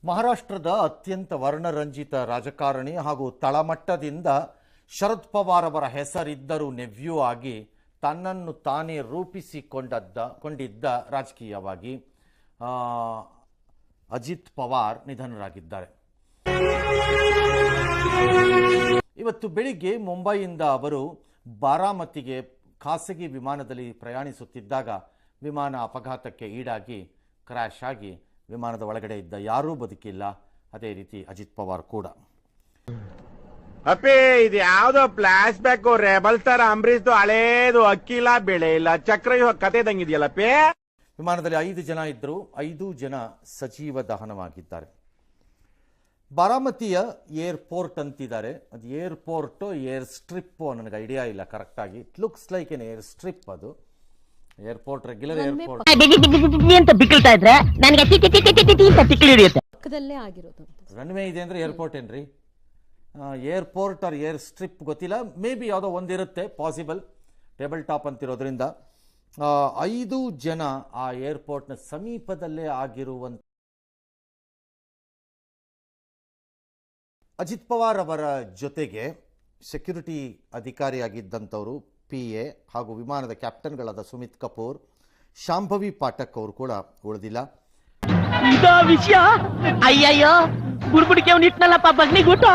ಮಹಾರಾಷ್ಟ್ರದ ಅತ್ಯಂತ ವರ್ಣರಂಜಿತ ರಾಜಕಾರಣಿ ಹಾಗೂ ತಳಮಟ್ಟದಿಂದ ಶರದ್ ಪವಾರ್ ಅವರ ಹೆಸರಿದ್ದರೂ ನೆವ್ಯೂ ಆಗಿ ತನ್ನನ್ನು ತಾನೇ ರೂಪಿಸಿಕೊಂಡಿದ್ದ ರಾಜಕೀಯವಾಗಿ ಅಜಿತ್ ಪವಾರ್ ನಿಧನರಾಗಿದ್ದಾರೆ. ಇವತ್ತು ಬೆಳಿಗ್ಗೆ ಮುಂಬೈಯಿಂದ ಅವರು ಬಾರಾಮತಿಗೆ ಖಾಸಗಿ ವಿಮಾನದಲ್ಲಿ ಪ್ರಯಾಣಿಸುತ್ತಿದ್ದಾಗ ವಿಮಾನ ಅಪಘಾತಕ್ಕೆ ಈಡಾಗಿ ಕ್ರ್ಯಾಶ್ ಆಗಿ ವಿಮಾನದ ಒಳಗಡೆ ಇದ್ದ ಯಾರೂ ಬದುಕಿಲ್ಲ. ಅದೇ ರೀತಿ ಅಜಿತ್ ಪವಾರ್ ಕೂಡ. ಅಪ್ಪೇ ಇದು ಯಾವ್ದೋ flash back rebel star Ambareesh ಹಳೇದು ಅಕ್ಕಿಲ್ಲ ಬೆಳೆ ಇಲ್ಲ ಚಕ್ರವ್ಯೂಹ ಕತೆ ತಂಗಿದೆಯಲ್ಲಪ್ಪೇ. ವಿಮಾನದಲ್ಲಿ 5 ಜನ ಇದ್ದರು. 5 ಜನ ಸಜೀವ ದಹನವಾಗಿದ್ದಾರೆ. ಬಾರಾಮತಿಯ ಏರ್ಪೋರ್ಟ್ ಅಂತಿದ್ದಾರೆ. ಅದು ಏರ್ಪೋರ್ಟು ಏರ್ ಸ್ಟ್ರಿಪ್ಪು ನನಗೆ ಐಡಿಯಾ ಇಲ್ಲ ಕರೆಕ್ಟಾಗಿ. It looks like an air strip. ಅದು ಏರ್ಪೋರ್ಟ್, ರೆಗ್ಯುಲರ್ ಏರ್ಪೋರ್ಟ್ ಅಂತ ಬಿಕ್ಕಳ್ತಾ ಇದ್ರೆ ನನಗೆ ತಿಕ್ಕಲಿ ಹಿಡಿಯುತ್ತೆ. ಪಕ್ಕದಲ್ಲೇ ಆಗಿರೋದು. ರನ್ವೇ ಇದೆ ಅಂದ್ರೆ ಏರ್ಪೋರ್ಟ್ ಏನ್ರಿ? ಏರ್ಪೋರ್ಟ್ ಆರ್ ಏರ್ ಸ್ಟ್ರಿಪ್ ಗೊತ್ತಿಲ್ಲ. ಮೇ ಬಿ ಯಾವುದೋ ಒಂದಿರುತ್ತೆ, ಪಾಸಿಬಲ್. ಟೇಬಲ್ ಟಾಪ್ ಅಂತಿರೋದ್ರಿಂದ 5 ಜನ ಆ ಏರ್ಪೋರ್ಟ್ನ ಸಮೀಪದಲ್ಲೇ ಆಗಿರುವಂತ. ಅಜಿತ್ ಪವಾರ್ ಅವರ ಜೊತೆಗೆ ಸೆಕ್ಯೂರಿಟಿ ಅಧಿಕಾರಿಯಾಗಿದ್ದಂಥವರು PA ಹಾಗೂ ವಿಮಾನದ ಕ್ಯಾಪ್ಟನ್ಗಳಾದ ಸುಮಿತ್ ಕಪೂರ್, ಶಾಂಭವಿ ಪಾಠಕ್ ಅವರು ಕೂಡ ಉಳಿದಿಲ್ಲ. ವಿಷಯ ಅಯ್ಯಯ್ಯೋ ಬುಡ್ಬುಡಿಕೆ ಇಟ್ನಲ್ಲಪ್ಪ ಬಗ್ನಿಗುಟ್ಟು.